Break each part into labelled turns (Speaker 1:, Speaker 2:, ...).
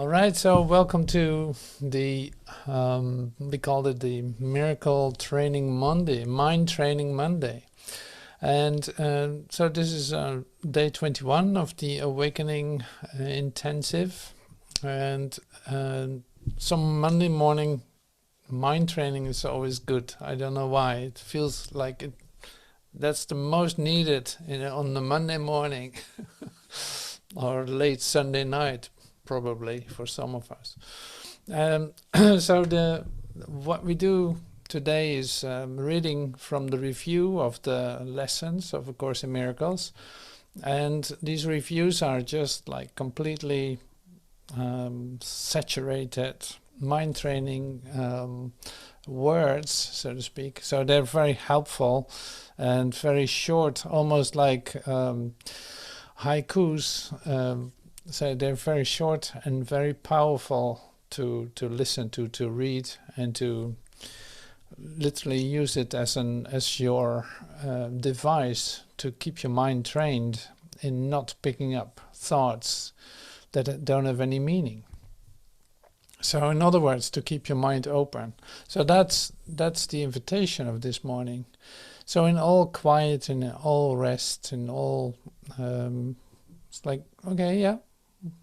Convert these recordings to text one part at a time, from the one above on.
Speaker 1: All right, so welcome to the, we called it the Miracle Training Monday, Mind Training Monday. And so this is day 21 of the Awakening Intensive. And some Monday morning mind training is always good. I don't know why. It feels like that's the most needed on the Monday morning or late Sunday night. Probably for some of us. So what we do today is reading from the review of the lessons of A Course in Miracles, and these reviews are just like completely saturated mind training words, so to speak. So they're very helpful and very short, almost like haikus. So they're very short and very powerful to listen to read, and to literally use it as your device to keep your mind trained in not picking up thoughts that don't have any meaning. So in other words, to keep your mind open. So that's the invitation of this morning. So in all quiet, in all rest, in all it's like, okay, yeah,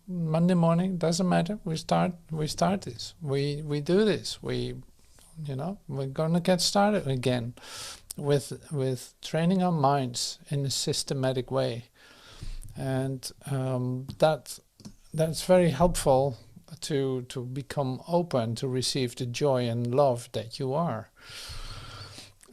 Speaker 1: Monday morning, doesn't matter. We start this. We do this. We're gonna get started again with training our minds in a systematic way, and that's very helpful to become open to receive the joy and love that you are.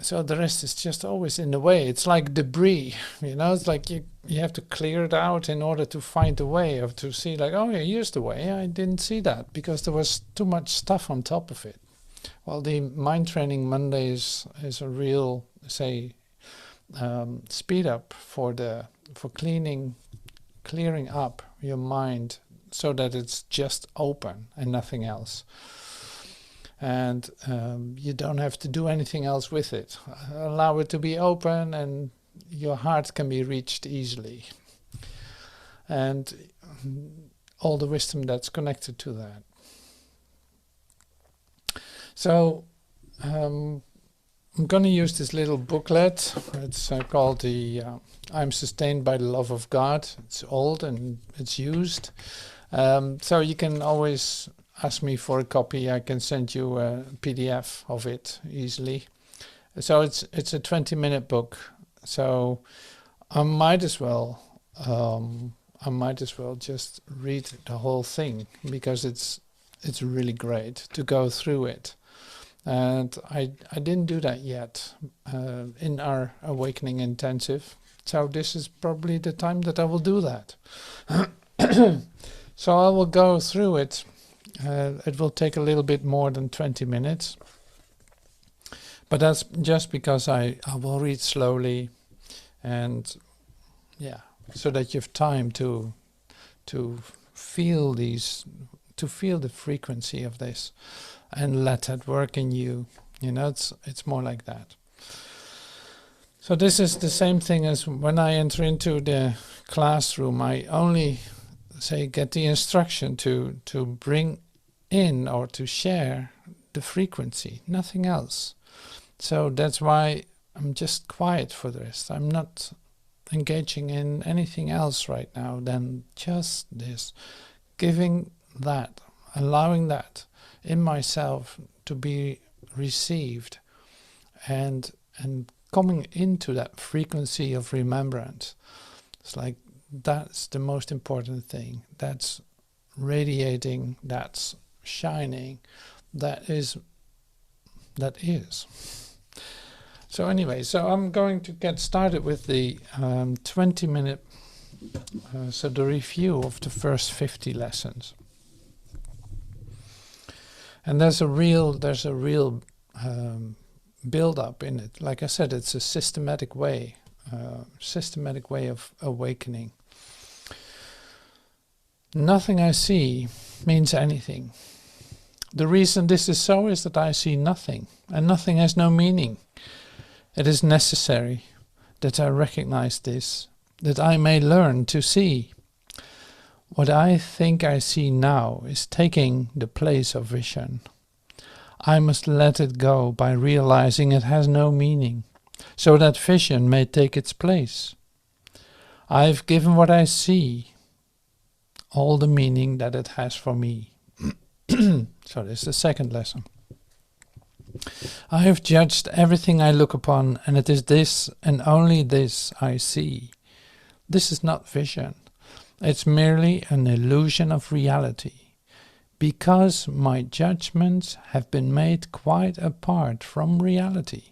Speaker 1: So the rest is just always in the way. It's like debris, it's like you have to clear it out in order to find the way, or to see like, oh yeah, here's the way. I didn't see that because there was too much stuff on top of it. Well, the Mind Training Monday is a real, say, speed up for clearing up your mind so that it's just open and nothing else. And you don't have to do anything else with it. Allow it to be open, and your heart can be reached easily. And all the wisdom that's connected to that. So I'm going to use this little booklet. It's called the I'm Sustained by the Love of God. It's old and it's used. So you can always ask me for a copy. I can send you a PDF of it easily. So it's a 20-minute book. So I might as well just read the whole thing, because it's really great to go through it. And I didn't do that yet in our Awakening Intensive. So this is probably the time that I will do that. So I will go through it. It will take a little bit more than 20 minutes. But that's just because I will read slowly, and yeah, so that you have time to feel the frequency of this and let that work in you. It's more like that. So this is the same thing as when I enter into the classroom. I only get the instruction to bring in or to share the frequency, nothing else. So that's why I'm just quiet for the rest. I'm not engaging in anything else right now than just this, giving that, allowing that in myself to be received, and coming into that frequency of remembrance. It's like that's the most important thing. That's radiating, that's shining, that is. So anyway, so I'm going to get started with the 20-minute, so the review of the first 50 lessons. And there's a real build-up in it. Like I said, it's a systematic way of awakening. Nothing I see means anything. The reason this is so is that I see nothing, and nothing has no meaning. It is necessary that I recognize this, that I may learn to see. What I think I see now is taking the place of vision. I must let it go by realizing it has no meaning, so that vision may take its place. I've given what I see all the meaning that it has for me. So this is the second lesson. I have judged everything I look upon, and it is this and only this I see. This is not vision. It's merely an illusion of reality, because my judgments have been made quite apart from reality.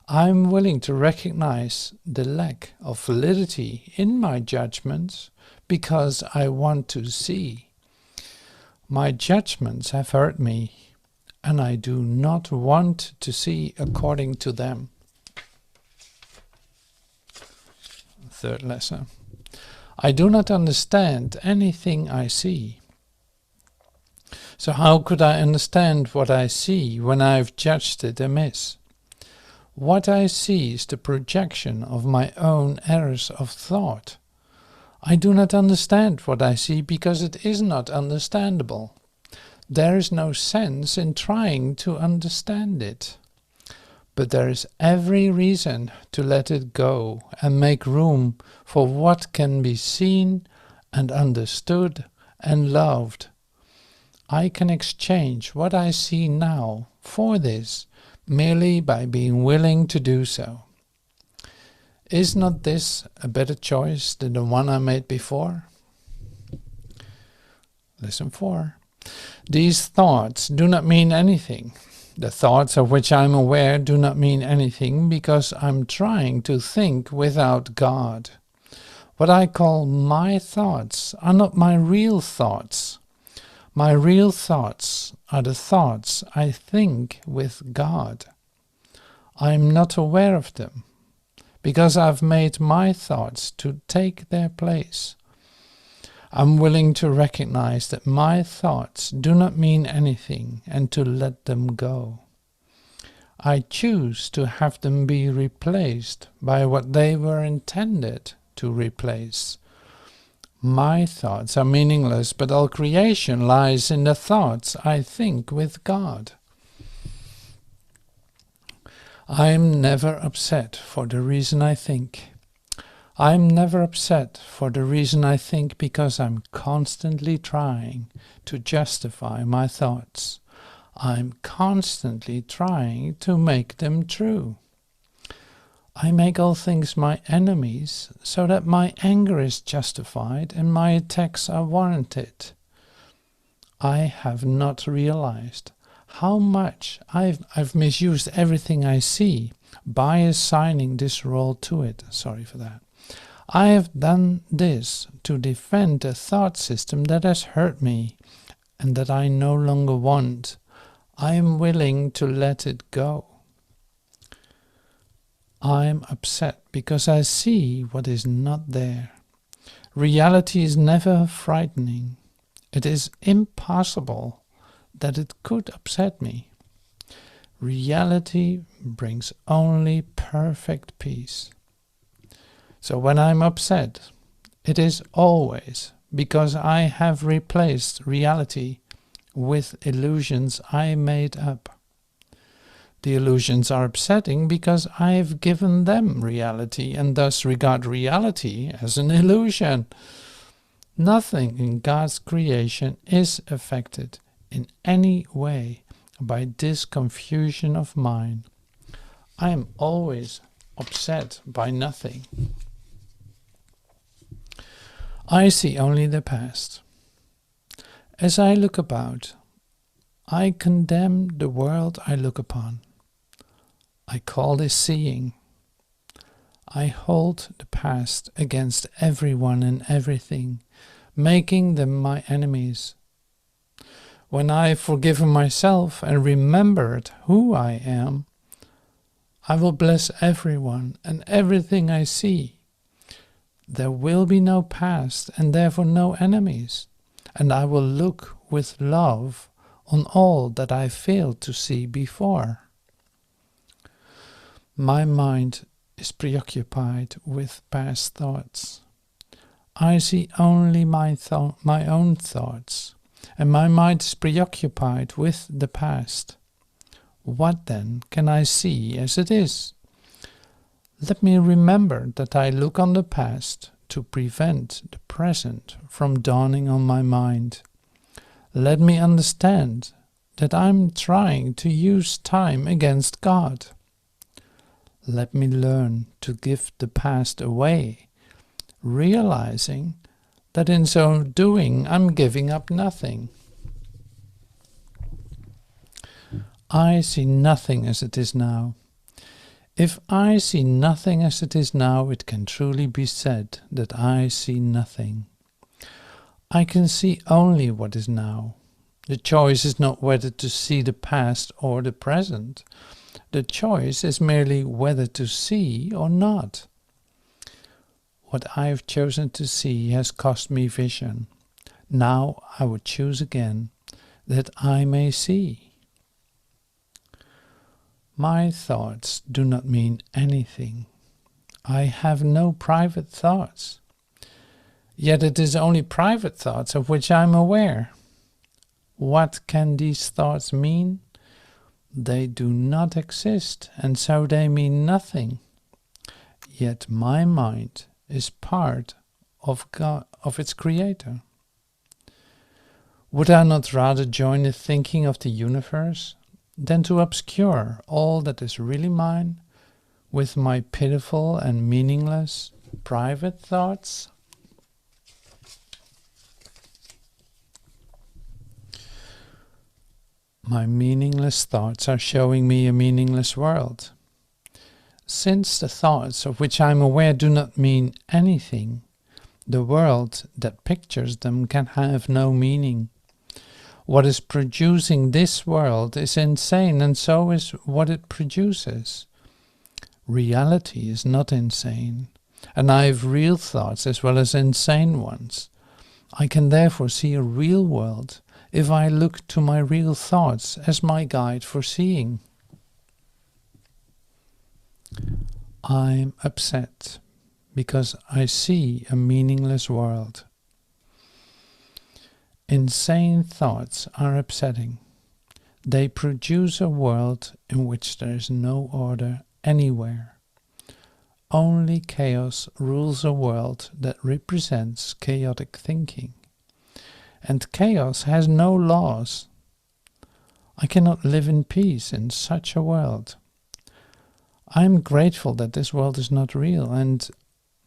Speaker 1: I'm willing to recognize the lack of validity in my judgments because I want to see. My judgments have hurt me, and I do not want to see according to them. Third lesson. I do not understand anything I see. So how could I understand what I see when I've judged it amiss? What I see is the projection of my own errors of thought. I do not understand what I see because it is not understandable. There is no sense in trying to understand it. But there is every reason to let it go and make room for what can be seen and understood and loved. I can exchange what I see now for this merely by being willing to do so. Is not this a better choice than the one I made before? Lesson 4. These thoughts do not mean anything. The thoughts of which I am aware do not mean anything because I'm trying to think without God. What I call my thoughts are not my real thoughts. My real thoughts are the thoughts I think with God. I am not aware of them because I've made my thoughts to take their place. I'm willing to recognize that my thoughts do not mean anything and to let them go. I choose to have them be replaced by what they were intended to replace. My thoughts are meaningless, but all creation lies in the thoughts I think with God. I am never upset for the reason I think. I'm never upset for the reason I think because I'm constantly trying to justify my thoughts. I'm constantly trying to make them true. I make all things my enemies so that my anger is justified and my attacks are warranted. I have not realized how much I've misused everything I see by assigning this role to it. Sorry for that. I have done this to defend a thought system that has hurt me and that I no longer want. I am willing to let it go. I am upset because I see what is not there. Reality is never frightening. It is impossible that it could upset me. Reality brings only perfect peace. So when I'm upset, it is always because I have replaced reality with illusions I made up. The illusions are upsetting because I have given them reality and thus regard reality as an illusion. Nothing in God's creation is affected in any way by this confusion of mine. I am always upset by nothing. I see only the past. As I look about, I condemn the world I look upon. I call this seeing. I hold the past against everyone and everything, making them my enemies. When I have forgiven myself and remembered who I am, I will bless everyone and everything I see. There will be no past and therefore no enemies, and I will look with love on all that I failed to see before. My mind is preoccupied with past thoughts. I see only my own thoughts, and my mind is preoccupied with the past. What then can I see as it is? Let me remember that I look on the past to prevent the present from dawning on my mind. Let me understand that I'm trying to use time against God. Let me learn to give the past away, realizing that in so doing I'm giving up nothing. I see nothing as it is now. If I see nothing as it is now, it can truly be said that I see nothing. I can see only what is now. The choice is not whether to see the past or the present. The choice is merely whether to see or not. What I have chosen to see has cost me vision. Now I would choose again, that I may see. My thoughts do not mean anything. I have no private thoughts. Yet it is only private thoughts of which I am aware. What can these thoughts mean? They do not exist, and so they mean nothing. Yet my mind is part of God, of its creator. Would I not rather join the thinking of the universe than to obscure all that is really mine with my pitiful and meaningless private thoughts? My meaningless thoughts are showing me a meaningless world. Since the thoughts of which I am aware do not mean anything, the world that pictures them can have no meaning. What is producing this world is insane, and so is what it produces. Reality is not insane, and I have real thoughts as well as insane ones. I can therefore see a real world if I look to my real thoughts as my guide for seeing. I'm upset because I see a meaningless world. Insane thoughts are upsetting. They produce a world in which there is no order anywhere. Only chaos rules a world that represents chaotic thinking. And chaos has no laws. I cannot live in peace in such a world. I am grateful that this world is not real, and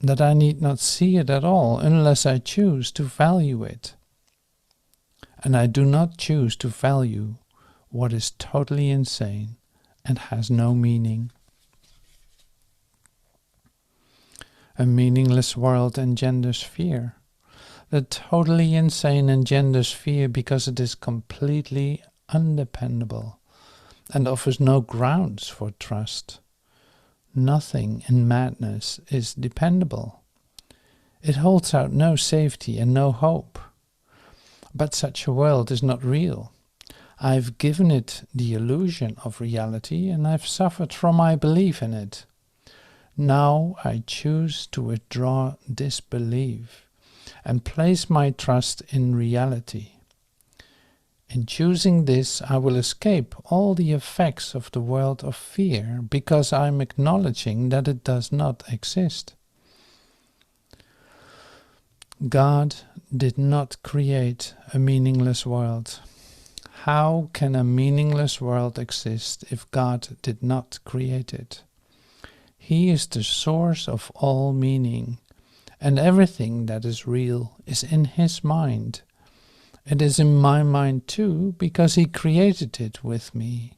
Speaker 1: that I need not see it at all unless I choose to value it. And I do not choose to value what is totally insane and has no meaning. A meaningless world engenders fear. The totally insane engenders fear because it is completely undependable and offers no grounds for trust. Nothing in madness is dependable. It holds out no safety and no hope. But such a world is not real. I've given it the illusion of reality, and I've suffered from my belief in it. Now I choose to withdraw disbelief and place my trust in reality. In choosing this, I will escape all the effects of the world of fear, because I am acknowledging that it does not exist. God did not create a meaningless world. How can a meaningless world exist if God did not create it? He is the source of all meaning, and everything that is real is in His mind. It is in my mind too, because He created it with me.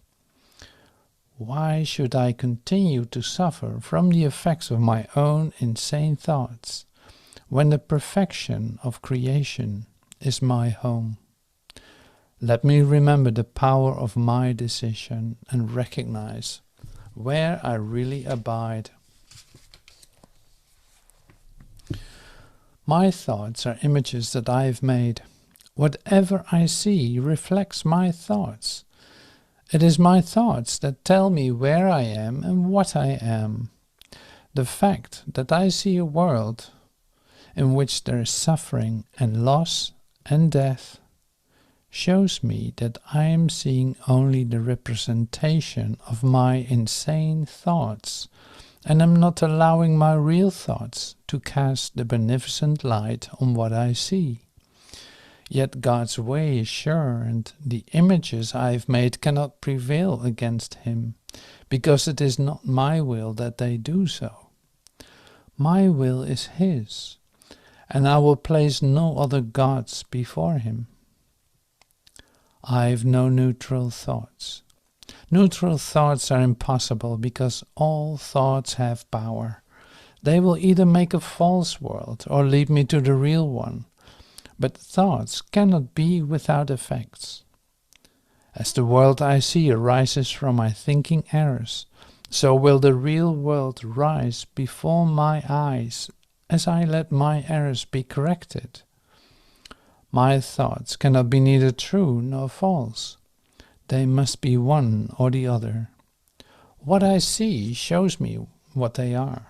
Speaker 1: Why should I continue to suffer from the effects of my own insane thoughts, when the perfection of creation is my home? Let me remember the power of my decision and recognize where I really abide. My thoughts are images that I have made. Whatever I see reflects my thoughts. It is my thoughts that tell me where I am and what I am. The fact that I see a world in which there is suffering and loss and death, shows me that I am seeing only the representation of my insane thoughts, and am not allowing my real thoughts to cast the beneficent light on what I see. Yet God's way is sure, and the images I have made cannot prevail against him, because it is not my will that they do so. My will is his, and I will place no other gods before him. I have no neutral thoughts. Neutral thoughts are impossible because all thoughts have power. They will either make a false world or lead me to the real one. But thoughts cannot be without effects. As the world I see arises from my thinking errors, so will the real world rise before my eyes as I let my errors be corrected. My thoughts cannot be neither true nor false. They must be one or the other. What I see shows me what they are.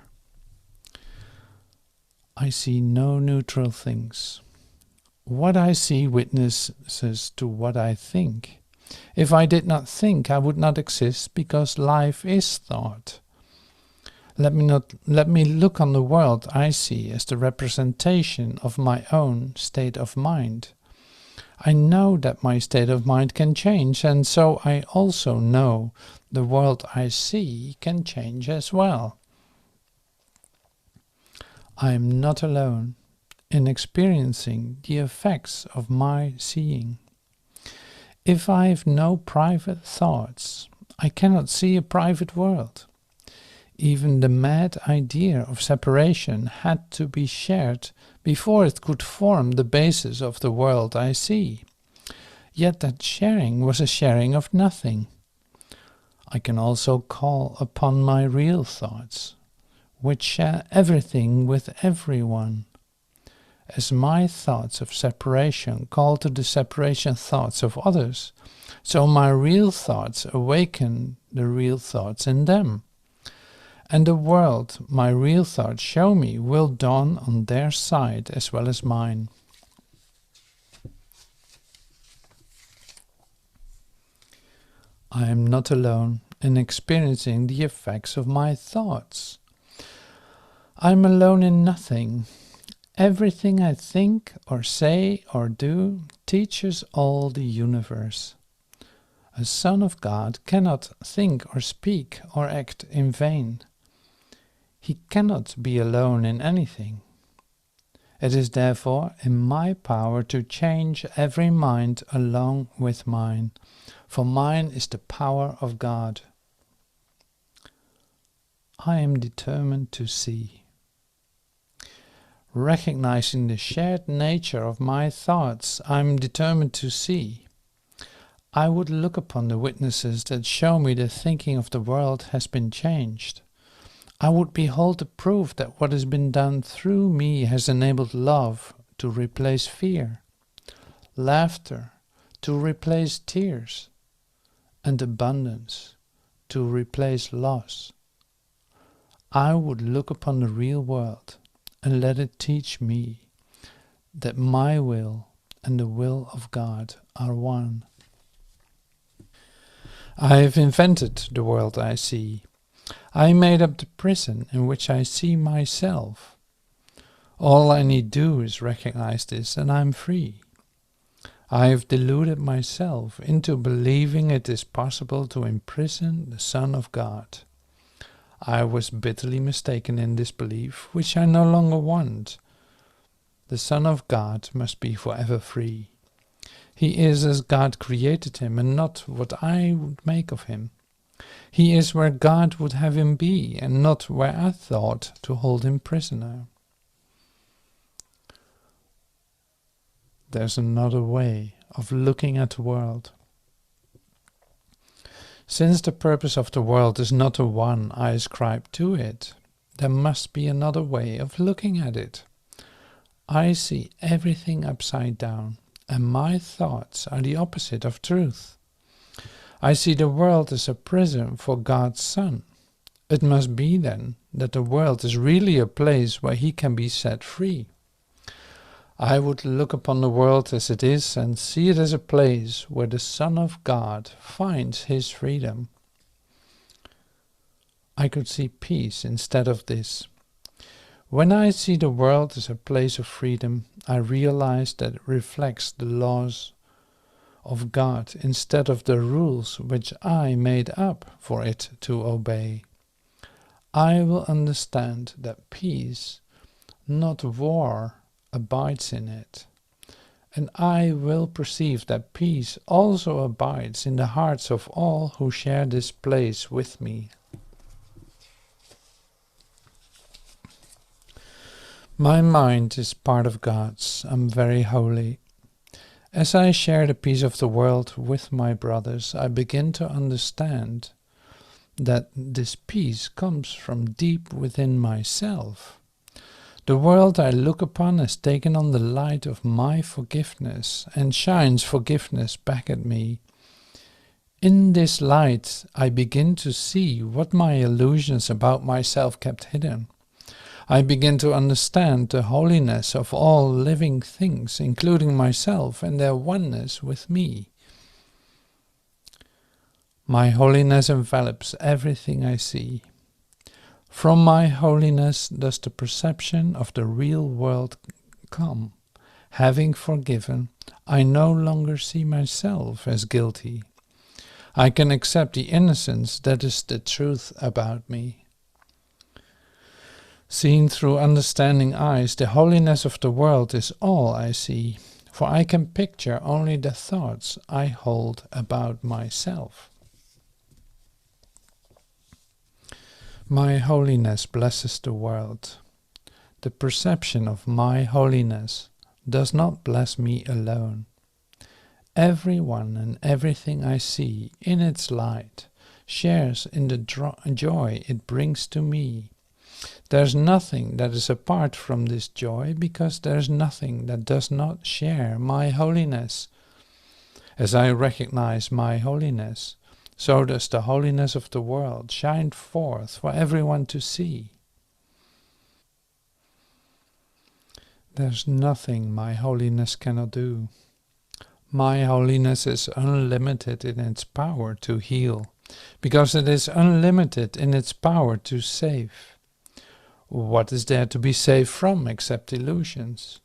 Speaker 1: I see no neutral things. What I see witnesses to what I think. If I did not think, I would not exist, because life is thought. Let me look on the world I see as the representation of my own state of mind. I know that my state of mind can change, and so I also know the world I see can change as well. I am not alone in experiencing the effects of my seeing. If I have no private thoughts, I cannot see a private world. Even the mad idea of separation had to be shared before it could form the basis of the world I see. Yet that sharing was a sharing of nothing. I can also call upon my real thoughts, which share everything with everyone. As my thoughts of separation call to the separation thoughts of others, so my real thoughts awaken the real thoughts in them. And the world my real thoughts show me will dawn on their side as well as mine. I am not alone in experiencing the effects of my thoughts. I am alone in nothing. Everything I think or say or do teaches all the universe. A son of God cannot think or speak or act in vain. He cannot be alone in anything. It is therefore in my power to change every mind along with mine, for mine is the power of God. I am determined to see. Recognizing the shared nature of my thoughts, I am determined to see. I would look upon the witnesses that show me the thinking of the world has been changed. I would behold the proof that what has been done through me has enabled love to replace fear, laughter to replace tears, and abundance to replace loss. I would look upon the real world and let it teach me that my will and the will of God are one. I have invented the world I see. I made up the prison in which I see myself. All I need do is recognize this, and I am free. I have deluded myself into believing it is possible to imprison the Son of God. I was bitterly mistaken in this belief, which I no longer want. The Son of God must be forever free. He is as God created him, and not what I would make of him. He is where God would have him be, and not where I thought to hold him prisoner. There's another way of looking at the world. Since the purpose of the world is not the one I ascribe to it, there must be another way of looking at it. I see everything upside down, and my thoughts are the opposite of truth. I see the world as a prison for God's Son. It must be then that the world is really a place where he can be set free. I would look upon the world as it is and see it as a place where the Son of God finds his freedom. I could see peace instead of this. When I see the world as a place of freedom, I realize that it reflects the laws of God instead of the rules which I made up for it to obey. I will understand that peace, not war, abides in it. And I will perceive that peace also abides in the hearts of all who share this place with me. My mind is part of God's. I'm very holy. As I share the peace of the world with my brothers, I begin to understand that this peace comes from deep within myself. The world I look upon has taken on the light of my forgiveness and shines forgiveness back at me. In this light, I begin to see what my illusions about myself kept hidden. I begin to understand the holiness of all living things, including myself, and their oneness with me. My holiness envelops everything I see. From my holiness does the perception of the real world come. Having forgiven, I no longer see myself as guilty. I can accept the innocence that is the truth about me. Seen through understanding eyes, the holiness of the world is all I see, for I can picture only the thoughts I hold about myself. My holiness blesses the world. The perception of my holiness does not bless me alone. Everyone and everything I see in its light shares in the joy it brings to me. There's nothing that is apart from this joy, because there's nothing that does not share my holiness. As I recognize my holiness, so does the holiness of the world shine forth for everyone to see. There's nothing my holiness cannot do. My holiness is unlimited in its power to heal, because it is unlimited in its power to save. What is there to be saved from except illusions?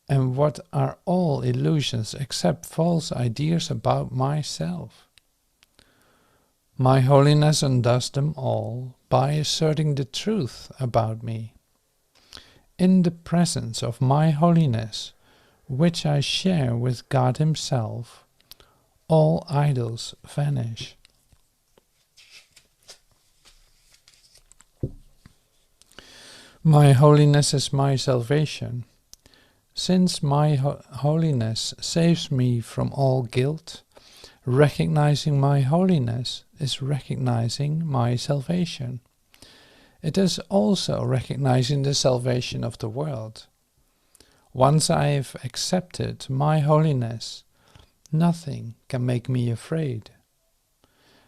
Speaker 1: And what are all illusions except false ideas about myself? My holiness undoes them all by asserting the truth about me. In the presence of my holiness, which I share with God Himself, all idols vanish. My holiness is my salvation. Since my holiness saves me from all guilt, recognizing my holiness is recognizing my salvation. It is also recognizing the salvation of the world. Once I have accepted my holiness, nothing can make me afraid.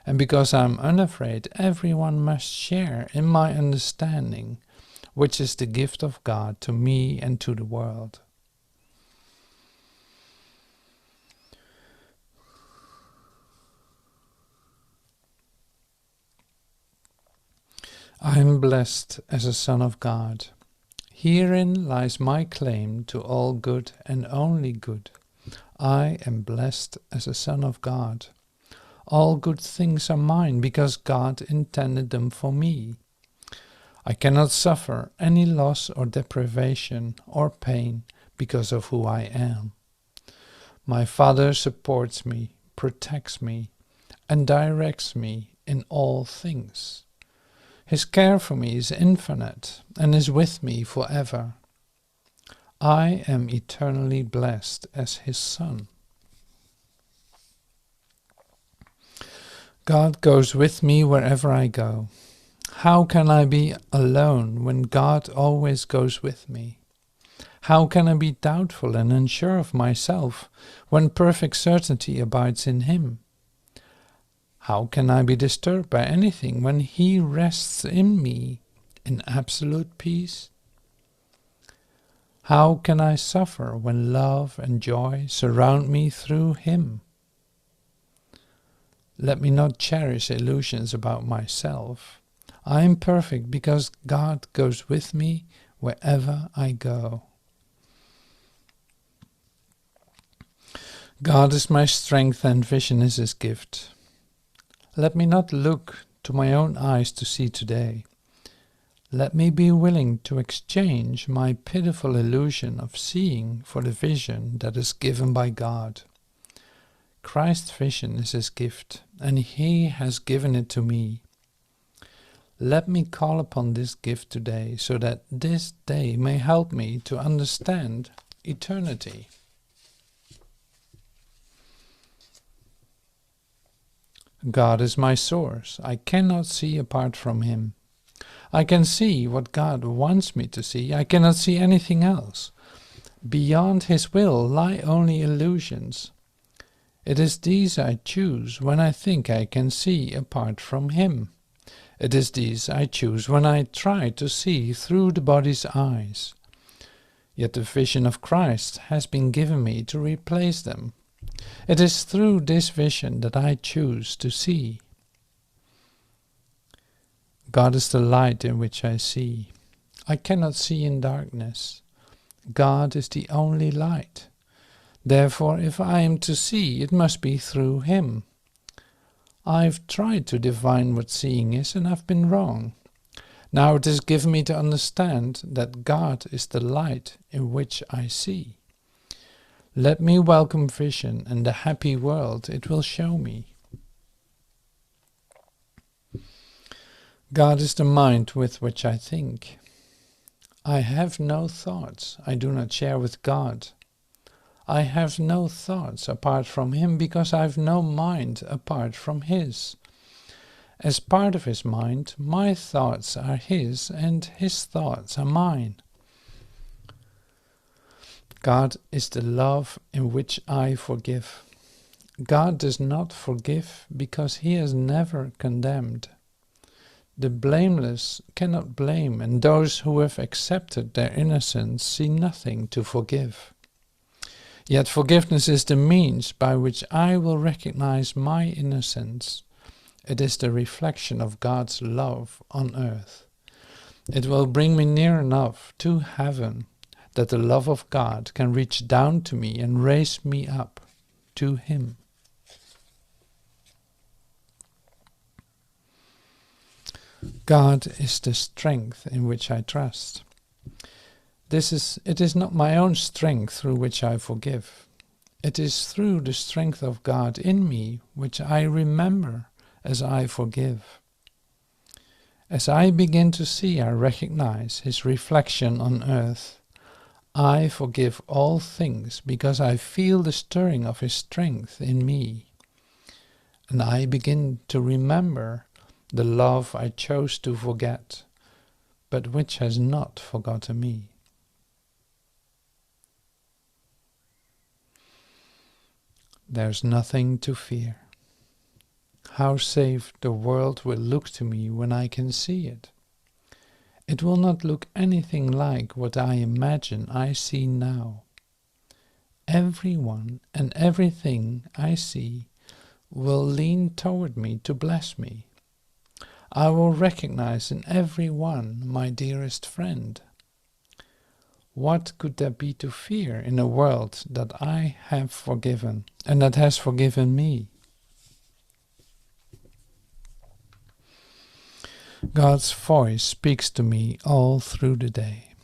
Speaker 1: And because I am unafraid, everyone must share in my understanding, which is the gift of God to me and to the world. I am blessed as a son of God. Herein lies my claim to all good and only good. I am blessed as a son of God. All good things are mine because God intended them for me. I cannot suffer any loss or deprivation or pain because of who I am. My Father supports me, protects me, and directs me in all things. His care for me is infinite and is with me forever. I am eternally blessed as His Son. God goes with me wherever I go. How can I be alone when God always goes with me? How can I be doubtful and unsure of myself when perfect certainty abides in Him? How can I be disturbed by anything when He rests in me in absolute peace? How can I suffer when love and joy surround me through Him? Let me not cherish illusions about myself. I am perfect because God goes with me wherever I go. God is my strength and vision is His gift. Let me not look to my own eyes to see today. Let me be willing to exchange my pitiful illusion of seeing for the vision that is given by God. Christ's vision is His gift, and He has given it to me. Let me call upon this gift today, so that this day may help me to understand eternity. God is my source. I cannot see apart from Him. I can see what God wants me to see. I cannot see anything else. Beyond His will lie only illusions. It is these I choose when I think I can see apart from Him. It is these I choose when I try to see through the body's eyes. Yet the vision of Christ has been given me to replace them. It is through this vision that I choose to see. God is the light in which I see. I cannot see in darkness. God is the only light. Therefore, if I am to see, it must be through Him. I've tried to define what seeing is, and I've been wrong. Now it is given me to understand that God is the light in which I see. Let me welcome vision and the happy world it will show me. God is the mind with which I think. I have no thoughts I do not share with God. I have no thoughts apart from Him because I have no mind apart from His. As part of His mind, my thoughts are His and His thoughts are mine. God is the love in which I forgive. God does not forgive because He has never condemned. The blameless cannot blame, and those who have accepted their innocence see nothing to forgive. Yet forgiveness is the means by which I will recognize my innocence. It is the reflection of God's love on earth. It will bring me near enough to heaven that the love of God can reach down to me and raise me up to Him. God is the strength in which I trust. It is not my own strength through which I forgive. It is through the strength of God in me which I remember as I forgive. As I begin to see, I recognize His reflection on earth. I forgive all things because I feel the stirring of His strength in me. And I begin to remember the love I chose to forget, but which has not forgotten me. There's nothing to fear. How safe the world will look to me when I can see it. It will not look anything like what I imagine I see now. Everyone and everything I see will lean toward me to bless me. I will recognize in every one my dearest friend. What could there be to fear in a world that I have forgiven and that has forgiven me? God's voice speaks to me all through the day.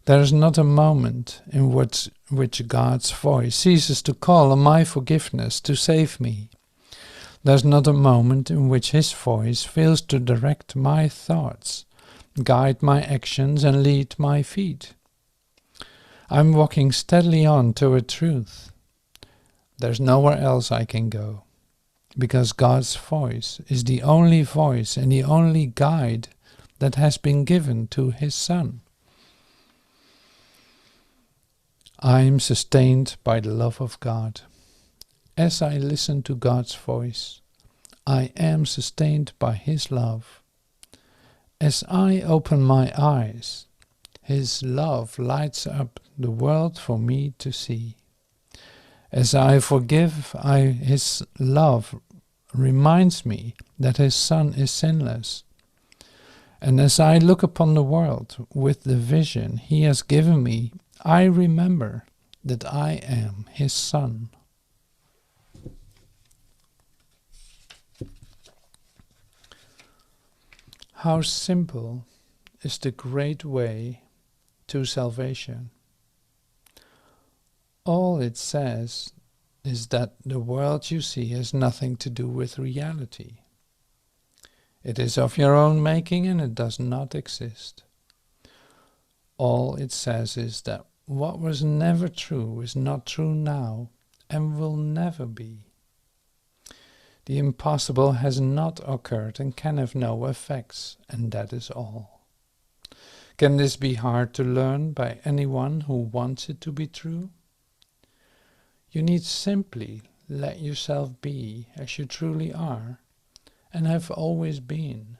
Speaker 1: There is not a moment in which God's voice ceases to call on my forgiveness to save me. There is not a moment in which His voice fails to direct my thoughts, guide my actions and lead my feet. I'm walking steadily on toward truth. There's nowhere else I can go, because God's voice is the only voice and the only guide that has been given to His Son. I am sustained by the love of God. As I listen to God's voice, I am sustained by His love. As I open my eyes, His love lights up the world for me to see. As I forgive, His love reminds me that His Son is sinless. And as I look upon the world with the vision He has given me, I remember that I am His Son. How simple is the great way to salvation. All it says is that the world you see has nothing to do with reality. It is of your own making and it does not exist. All it says is that what was never true is not true now and will never be. The impossible has not occurred and can have no effects, and that is all. Can this be hard to learn by anyone who wants it to be true? You need simply let yourself be as you truly are and have always been.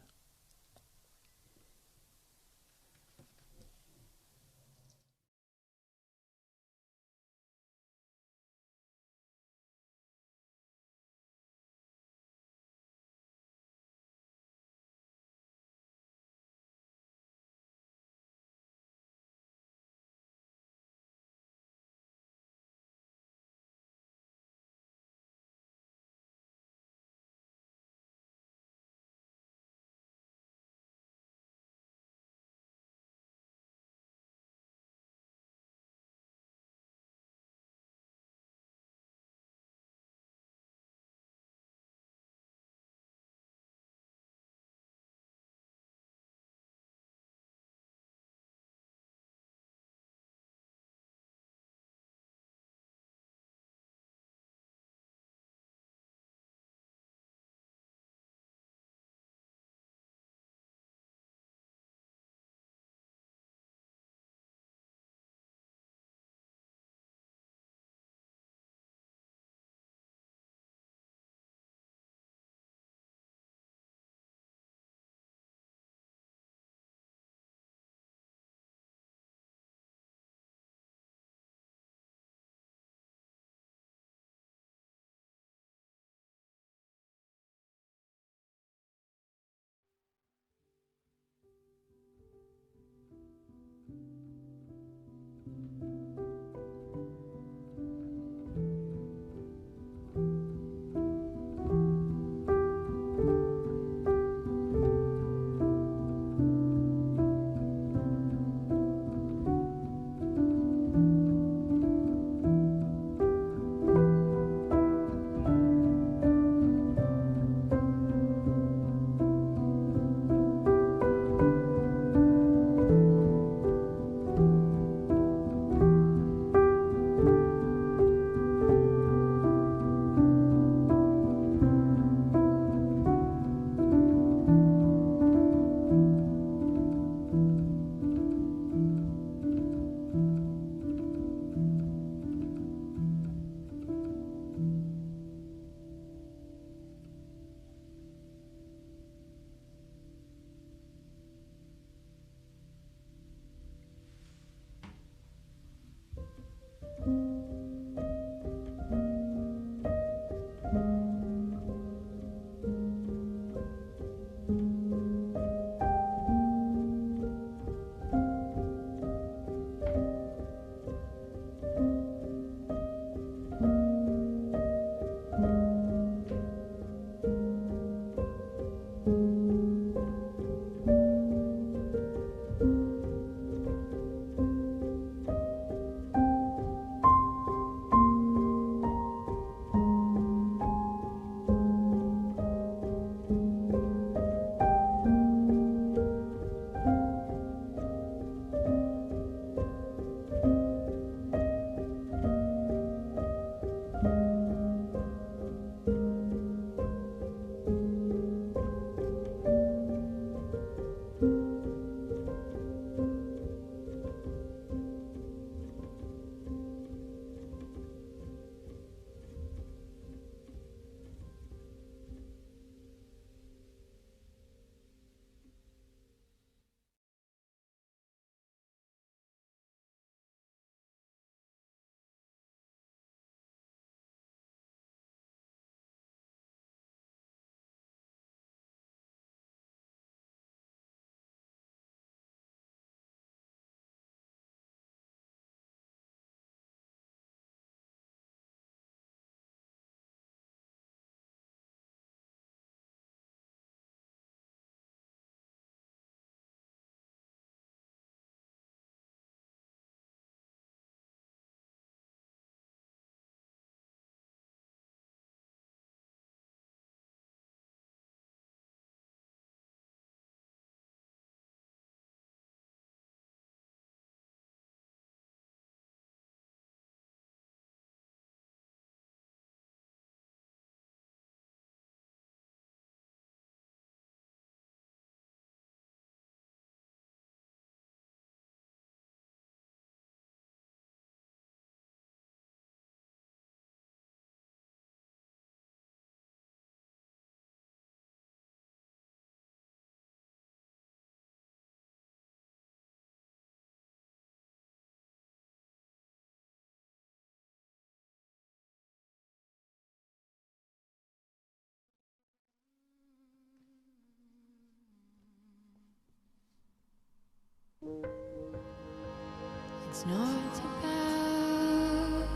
Speaker 2: not about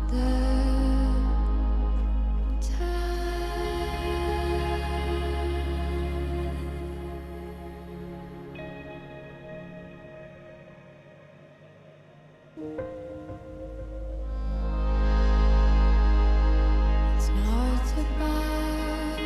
Speaker 2: the it's not about what you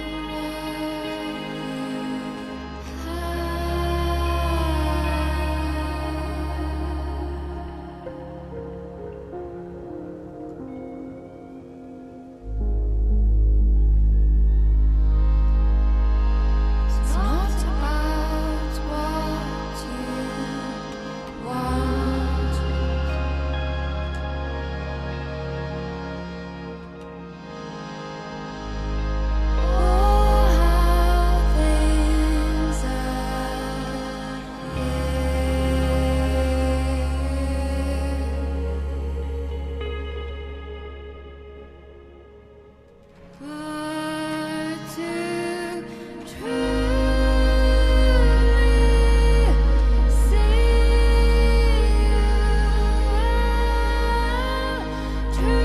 Speaker 2: it's not about what you want. Oh, how things but to truly see you, truly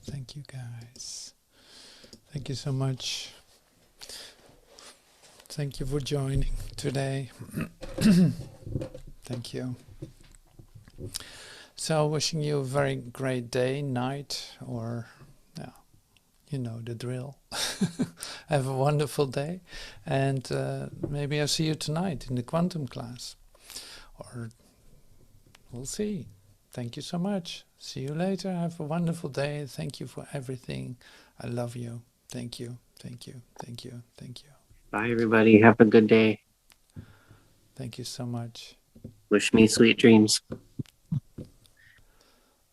Speaker 1: Thank you, guys. Thank you so much. Thank you for joining today. Thank you. So, wishing you a very great day, night, or yeah, you know the drill. Have a wonderful day, and maybe I'll see you tonight in the quantum class, or we'll see. Thank you so much. See you later. Have a wonderful day. Thank you for everything. I love you. Thank you. Thank you. Thank you. Thank you.
Speaker 3: Bye, everybody. Have a good day.
Speaker 1: Thank you so much.
Speaker 3: Wish me sweet dreams.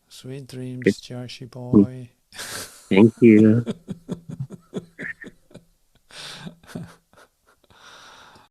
Speaker 1: Sweet dreams, Joshi boy.
Speaker 3: Thank you.